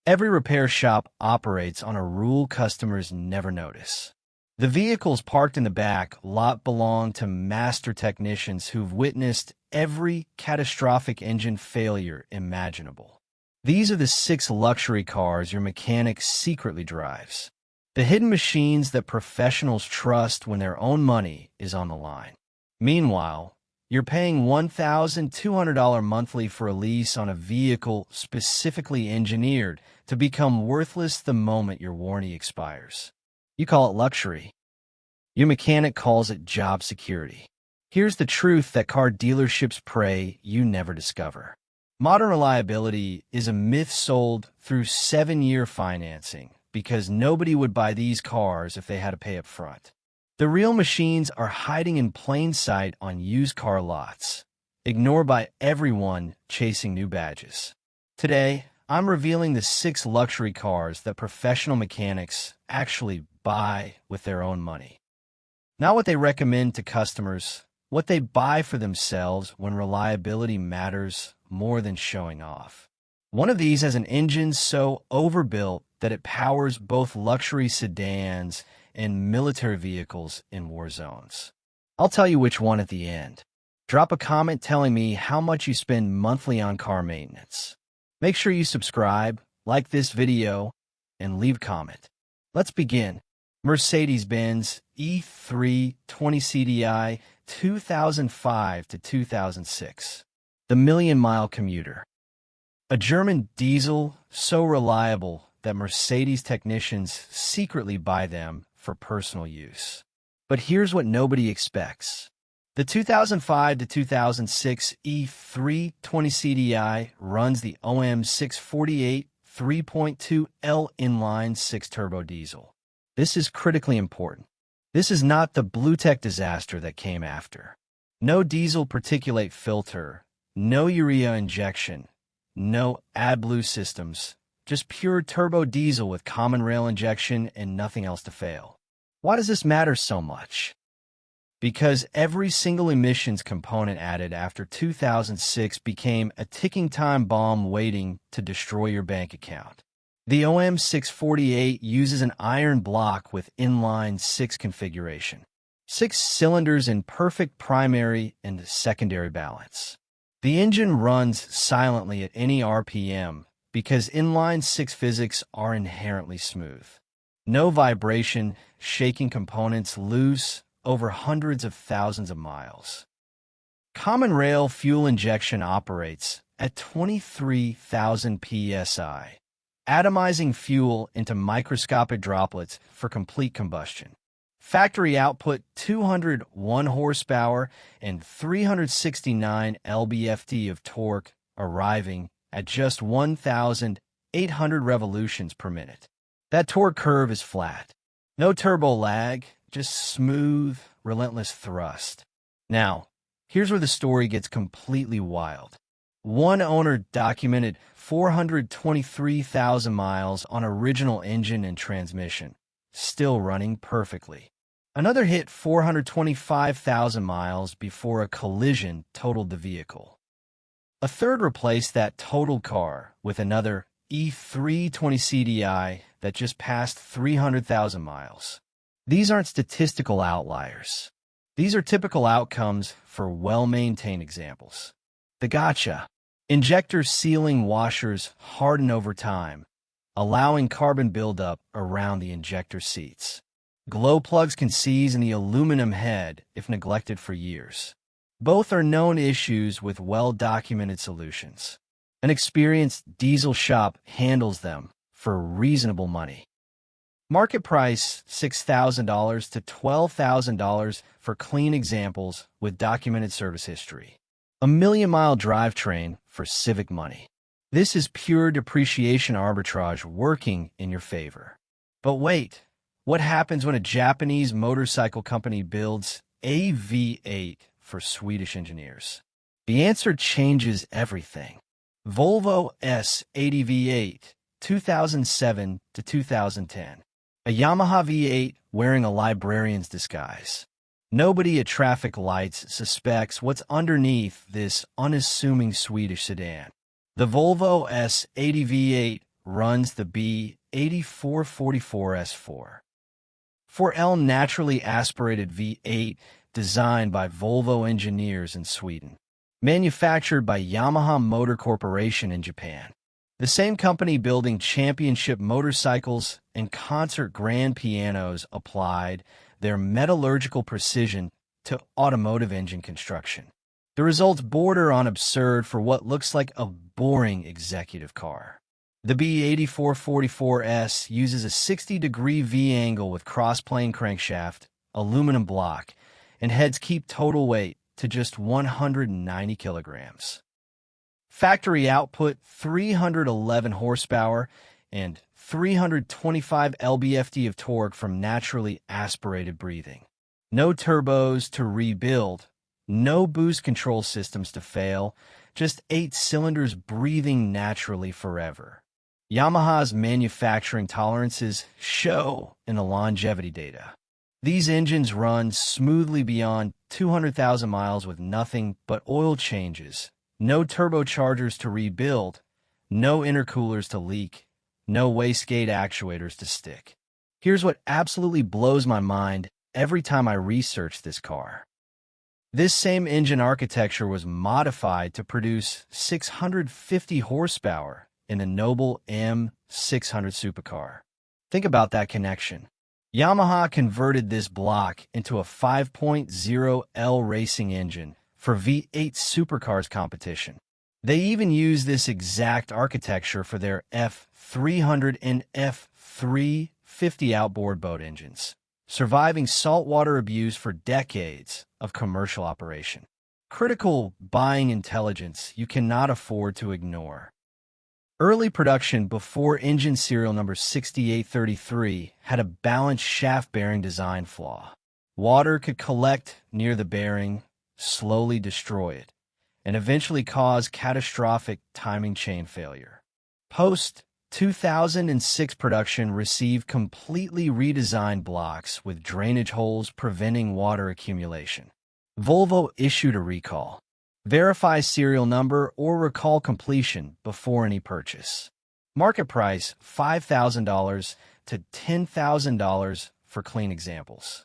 Every repair shop operates on a rule customers never notice. The vehicles parked in the back lot belong to master technicians who've witnessed every catastrophic engine failure imaginable. These are the 6 luxury cars your mechanic secretly drives. The hidden machines that professionals trust when their own money is on the line. Meanwhile, you're paying $1,200 monthly for a lease on a vehicle specifically engineered to become worthless the moment your warranty expires. You call it luxury. Your mechanic calls it job security. Here's the truth that car dealerships pray you never discover. Modern reliability is a myth sold through 7-year financing because nobody would buy these cars if they had to pay up front. The real machines are hiding in plain sight on used car lots, ignored by everyone chasing new badges. Today, I'm revealing the 6 luxury cars that professional mechanics actually buy with their own money. Not what they recommend to customers, what they buy for themselves when reliability matters more than showing off. One of these has an engine so overbuilt that it powers both luxury sedans and military vehicles in war zones. I'll tell you which one at the end. Drop a comment telling me how much you spend monthly on car maintenance. Make sure you subscribe, like this video, and leave a comment. Let's begin. Mercedes-Benz E3 20 CDI 2005 to 2006. The million-mile commuter. A German diesel so reliable that Mercedes technicians secretly buy them for personal use. But here's what nobody expects. The 2005 to 2006 E3 20 CDI runs the OM 648 3.2L inline 6-turbo diesel. This is critically important. This is not the BlueTech disaster that came after. No diesel particulate filter, no urea injection, no AdBlue systems, just pure turbo diesel with common rail injection and nothing else to fail. Why does this matter so much? Because every single emissions component added after 2006 became a ticking time bomb waiting to destroy your bank account. The OM 648 uses an iron block with inline 6 configuration. 6 cylinders in perfect primary and secondary balance. The engine runs silently at any RPM because inline 6 physics are inherently smooth. No vibration, shaking components loose over hundreds of thousands of miles. Common rail fuel injection operates at 23,000 psi, atomizing fuel into microscopic droplets for complete combustion. Factory output 201 horsepower and 369 lb-ft of torque, arriving at just 1,800 revolutions per minute. That torque curve is flat. No turbo lag, just smooth, relentless thrust. Now, here's where the story gets completely wild. One owner documented 423,000 miles on original engine and transmission, still running perfectly. Another hit 425,000 miles before a collision totaled the vehicle. A third replaced that totaled car with another E3 20 CDI that just passed 300,000 miles. These aren't statistical outliers. These are typical outcomes for well-maintained examples. The gotcha. Injector sealing washers harden over time, allowing carbon buildup around the injector seats. Glow plugs can seize in the aluminum head if neglected for years. Both are known issues with well-documented solutions. An experienced diesel shop handles them for reasonable money. Market price $6,000 to $12,000 for clean examples with documented service history. A million-mile drivetrain for civic money. This is pure depreciation arbitrage working in your favor. But wait, what happens when a Japanese motorcycle company builds a V8 for Swedish engineers? The answer changes everything. Volvo S80 V8, 2007 to 2010. A Yamaha V8 wearing a librarian's disguise. Nobody at traffic lights suspects what's underneath this unassuming Swedish sedan. The Volvo S80 V8 runs the B8444S4. 4L naturally aspirated V8 designed by Volvo engineers in Sweden. Manufactured by Yamaha Motor Corporation in Japan. The same company building championship motorcycles and concert grand pianos applied their metallurgical precision to automotive engine construction. The results border on absurd for what looks like a boring executive car. The B8444S uses a 60-degree V-angle with cross-plane crankshaft, aluminum block, and heads keep total weight to just 190 kilograms. Factory output 311 horsepower and 325 lb-ft of torque from naturally aspirated breathing. No turbos to rebuild, no boost control systems to fail, just 8 cylinders breathing naturally forever. Yamaha's manufacturing tolerances show in the longevity data. These engines run smoothly beyond 200,000 miles with nothing but oil changes, no turbochargers to rebuild, no intercoolers to leak, no wastegate actuators to stick. Here's what absolutely blows my mind every time I research this car. This same engine architecture was modified to produce 650 horsepower in the Noble M600 supercar. Think about that connection. Yamaha converted this block into a 5.0L racing engine for V8 supercars competition. They even use this exact architecture for their F300 and F350 outboard boat engines, surviving saltwater abuse for decades of commercial operation. Critical buying intelligence you cannot afford to ignore. Early production before engine serial number 6833 had a balanced shaft bearing design flaw. Water could collect near the bearing, slowly destroy it, and eventually cause catastrophic timing chain failure. Post-2006 production received completely redesigned blocks with drainage holes preventing water accumulation. Volvo issued a recall. Verify serial number or recall completion before any purchase. Market price $5,000 to $10,000 for clean examples.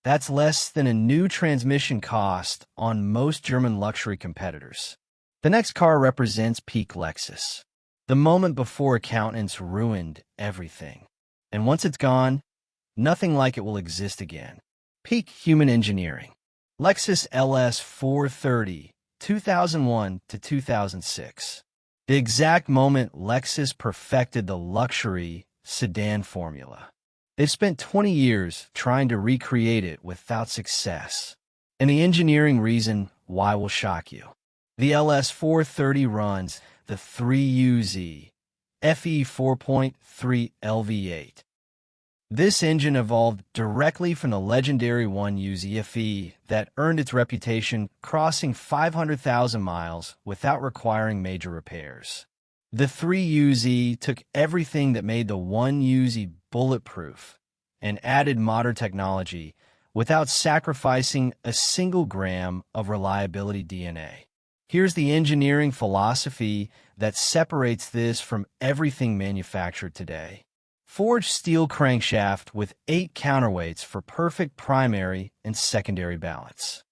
That's less than a new transmission cost on most German luxury competitors. The next car represents peak Lexus. The moment before accountants ruined everything. And once it's gone, nothing like it will exist again. Peak human engineering. Lexus LS 430, 2001 to 2006. The exact moment Lexus perfected the luxury sedan formula. They've spent 20 years trying to recreate it without success. And the engineering reason why will shock you. The LS 430 runs the 3UZ FE 4.3 LV8. This engine evolved directly from the legendary 1UZ FE that earned its reputation crossing 500,000 miles without requiring major repairs. The 3UZ took everything that made the 1UZ bulletproof and added modern technology without sacrificing a single gram of reliability DNA. Here's the engineering philosophy that separates this from everything manufactured today. Forged steel crankshaft with 8 counterweights for perfect primary and secondary balance.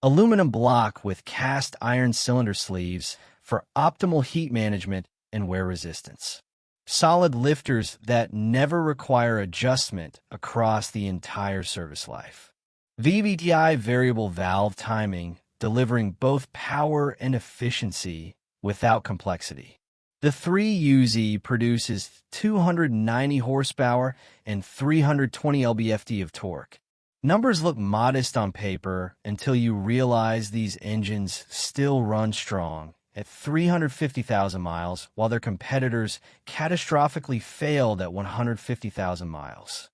Aluminum block with cast iron cylinder sleeves for optimal heat management and wear resistance. Solid lifters that never require adjustment across the entire service life. VVTi variable valve timing, delivering both power and efficiency without complexity. The 3UZ produces 290 horsepower and 320 lb-ft of torque. Numbers look modest on paper until you realize these engines still run strong at 350,000 miles, while their competitors catastrophically failed at 150,000 miles.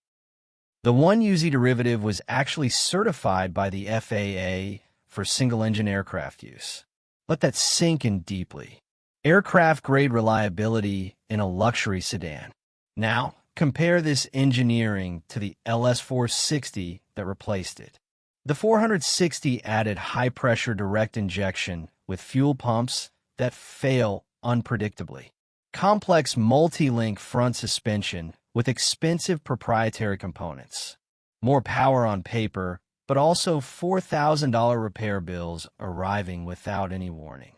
The 1UZ derivative was actually certified by the FAA for single-engine aircraft use. Let that sink in deeply. Aircraft-grade reliability in a luxury sedan. Now, compare this engineering to the LS460 that replaced it. The 460 added high-pressure direct injection with fuel pumps that fail unpredictably. complex multi-link front suspension with expensive proprietary components, more power on paper, but also $4,000 repair bills arriving without any warning.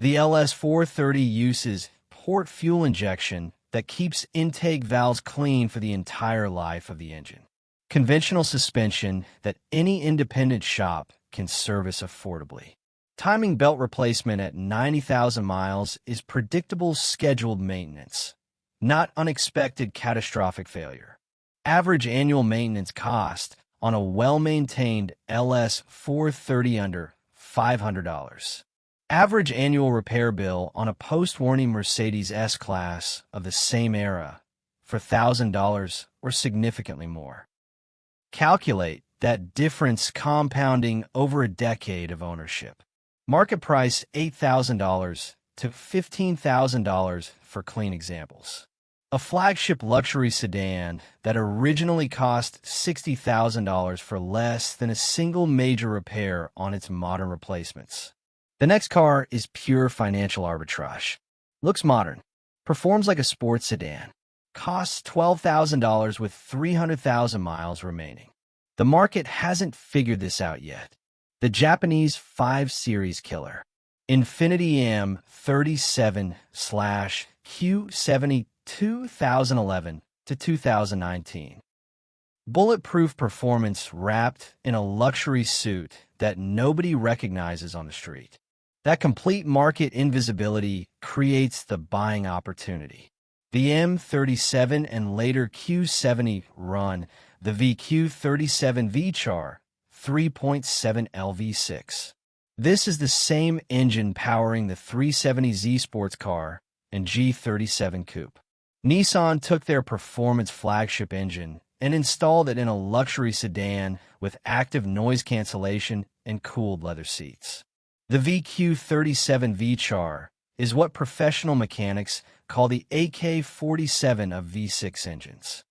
The LS430 uses port fuel injection that keeps intake valves clean for the entire life of the engine. Conventional suspension that any independent shop can service affordably. Timing belt replacement at 90,000 miles is predictable scheduled maintenance, not unexpected catastrophic failure. Average annual maintenance cost on a well-maintained LS430 under $500. Average annual repair bill on a post-warranty Mercedes S-Class of the same era for $1,000 or significantly more. Calculate that difference compounding over a decade of ownership. Market price $8,000 to $15,000 for clean examples. A flagship luxury sedan that originally cost $60,000 for less than a single major repair on its modern replacements. The next car is pure financial arbitrage. Looks modern, performs like a sports sedan, costs $12,000 with 300,000 miles remaining. The market hasn't figured this out yet. The Japanese 5 Series killer, Infiniti M37/Q70 2011 to 2019. Bulletproof performance wrapped in a luxury suit that nobody recognizes on the street. That complete market invisibility creates the buying opportunity. The M37 and later Q70 run the VQ37 VCHAR 3.7 LV6. This is the same engine powering the 370Z sports car and G37 coupe. Nissan took their performance flagship engine and installed it in a luxury sedan with active noise cancellation and cooled leather seats. The VQ37 VCHAR is what professional mechanics call the AK-47 of V6 engines.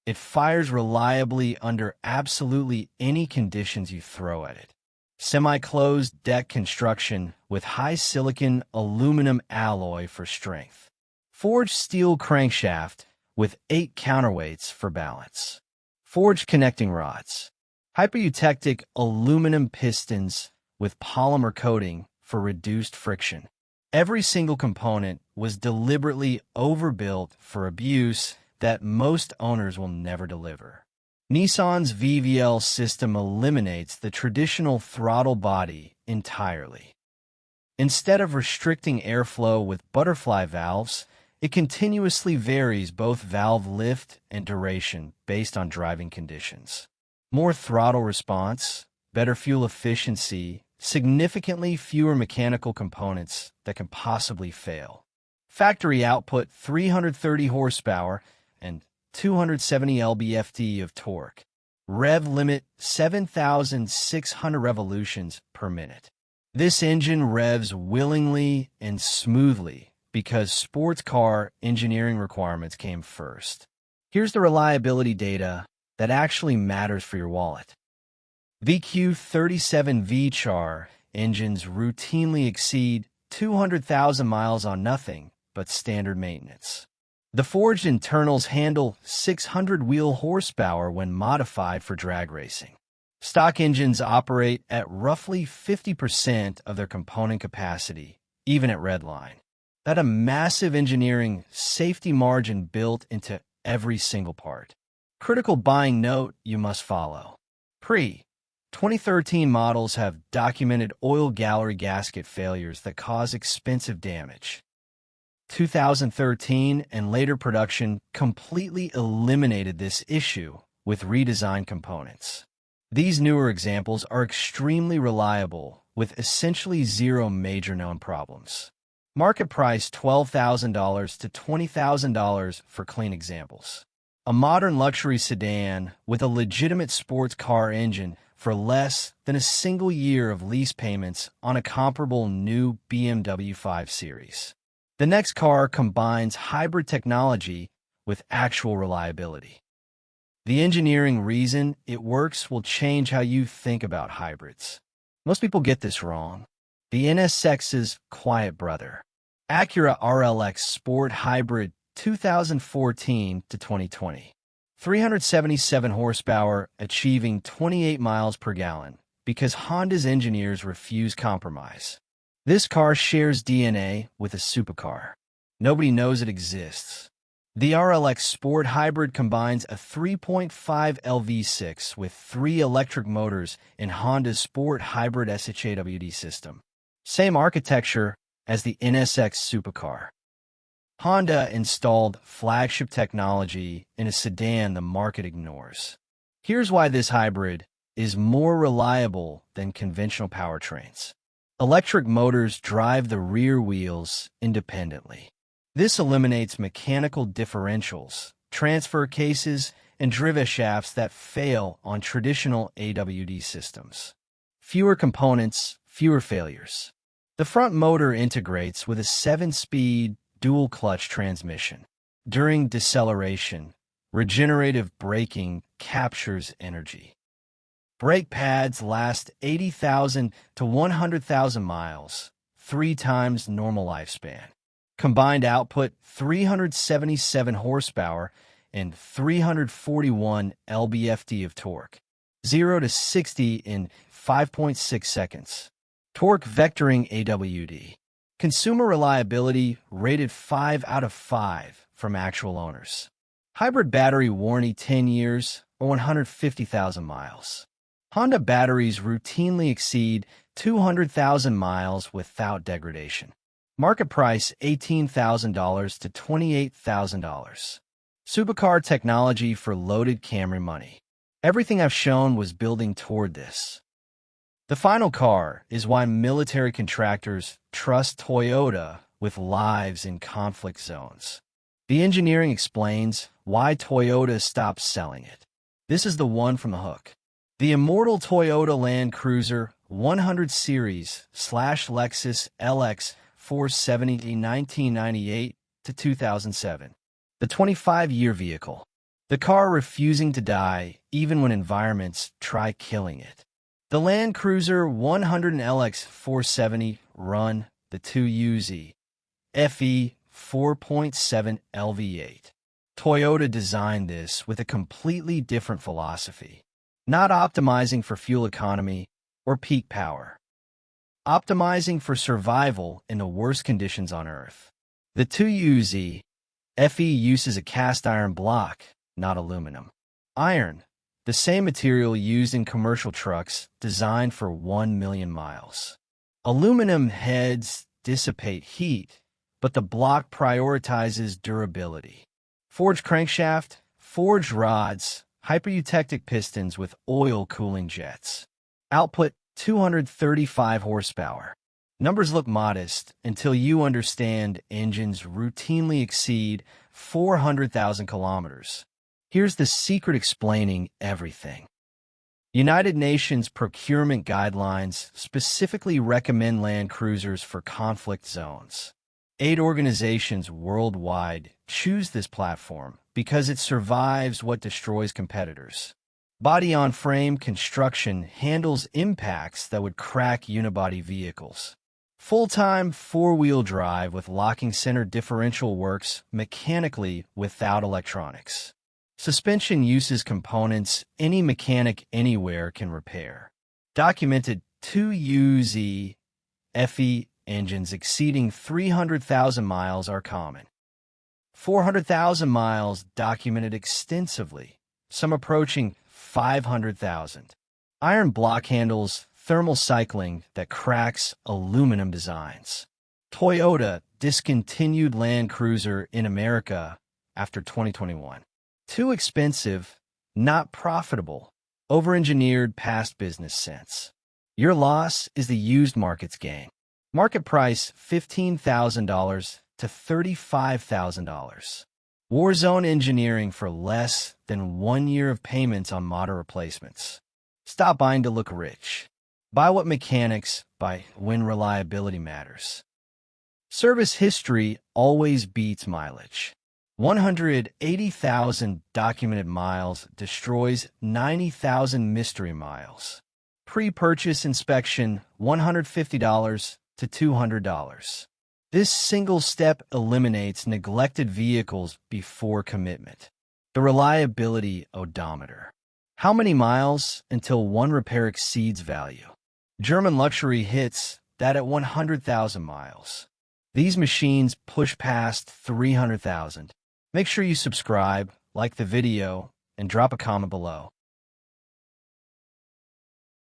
It fires reliably under absolutely any conditions you throw at it. Semi-closed deck construction with high silicon aluminum alloy for strength. Forged steel crankshaft with 8 counterweights for balance. Forged connecting rods. Hyper-eutectic aluminum pistons with polymer coating for reduced friction. Every single component was deliberately overbuilt for abuse that most owners will never deliver. Nissan's VVL system eliminates the traditional throttle body entirely. Instead of restricting airflow with butterfly valves, it continuously varies both valve lift and duration based on driving conditions. More throttle response, better fuel efficiency, significantly fewer mechanical components that can possibly fail. Factory output 330 horsepower and 270 lb-ft of torque. Rev limit 7,600 revolutions per minute. This engine revs willingly and smoothly because sports car engineering requirements came first. Here's the reliability data that actually matters for your wallet. VQ37 VCHAR engines routinely exceed 200,000 miles on nothing but standard maintenance. The forged internals handle 600 wheel horsepower when modified for drag racing. Stock engines operate at roughly 50% of their component capacity, even at redline. That's a massive engineering safety margin built into every single part. Critical buying note you must follow. Pre-2013 models have documented oil gallery gasket failures that cause expensive damage. 2013 and later production completely eliminated this issue with redesigned components. These newer examples are extremely reliable with essentially zero major known problems. Market price $12,000 to $20,000 for clean examples. A modern luxury sedan with a legitimate sports car engine for less than a single year of lease payments on a comparable new BMW 5 Series. The next car combines hybrid technology with actual reliability. The engineering reason it works will change how you think about hybrids. Most people get this wrong. The NSX's quiet brother. Acura RLX Sport Hybrid 2014 to 2020. 377 horsepower, achieving 28 miles per gallon, because Honda's engineers refuse compromise. This car shares DNA with a supercar. Nobody knows it exists. The RLX Sport Hybrid combines a 3.5L V6 with 3 electric motors in Honda's Sport Hybrid SHAWD system. Same architecture as the NSX supercar. Honda installed flagship technology in a sedan the market ignores. Here's why this hybrid is more reliable than conventional powertrains. Electric motors drive the rear wheels independently. This eliminates mechanical differentials, transfer cases, and driveshafts that fail on traditional AWD systems. Fewer components, fewer failures. The front motor integrates with a 7-speed dual-clutch transmission. During deceleration, regenerative braking captures energy. Brake pads last 80,000 to 100,000 miles, 3 times normal lifespan. Combined output 377 horsepower and 341 lb-ft of torque. 0 to 60 in 5.6 seconds. Torque vectoring AWD. Consumer reliability rated 5 out of 5 from actual owners. Hybrid battery warranty 10 years or 150,000 miles. Honda batteries routinely exceed 200,000 miles without degradation. Market price $18,000 to $28,000. Supercar technology for loaded Camry money. Everything I've shown was building toward this. The final car is why military contractors trust Toyota with lives in conflict zones. The engineering explains why Toyota stopped selling it. This is the one from the hook. The immortal Toyota Land Cruiser 100 Series / Lexus LX 470 1998 to 2007. The 25-year vehicle. The car refusing to die even when environments try killing it. The Land Cruiser 100 and LX 470 run the 2UZ FE 4.7 LV8. Toyota designed this with a completely different philosophy. Not optimizing for fuel economy or peak power. Optimizing for survival in the worst conditions on Earth. The 2UZ FE uses a cast iron block, not aluminum. Iron, the same material used in commercial trucks designed for 1 million miles. Aluminum heads dissipate heat, but the block prioritizes durability. Forged crankshaft, forged rods, hypereutectic pistons with oil cooling jets. Output 235 horsepower. Numbers look modest until you understand engines routinely exceed 400,000 kilometers. Here's the secret explaining everything. United Nations procurement guidelines specifically recommend Land Cruisers for conflict zones. 8 organizations worldwide choose this platform because it survives what destroys competitors. Body-on-frame construction handles impacts that would crack unibody vehicles. Full-time 4-wheel drive with locking center differential works mechanically without electronics. Suspension uses components any mechanic anywhere can repair. Documented 2UZ FE engines exceeding 300,000 miles are common. 400,000 miles documented extensively, some approaching 500,000. Iron block handles thermal cycling that cracks aluminum designs. Toyota discontinued Land Cruiser in America after 2021. Too expensive, not profitable, over-engineered past business sense. Your loss is the used market's gain. Market price $15,000 to $35,000. Warzone engineering for less than 1 year of payments on model replacements. Stop buying to look rich. Buy what mechanics buy when reliability matters. Service history always beats mileage. 180,000 documented miles destroys 90,000 mystery miles. Pre-purchase inspection $150 to $200. This single step eliminates neglected vehicles before commitment. The reliability odometer. How many miles until one repair exceeds value? German luxury hits that at 100,000 miles. These machines push past 300,000. Make sure you subscribe, like the video, and drop a comment below.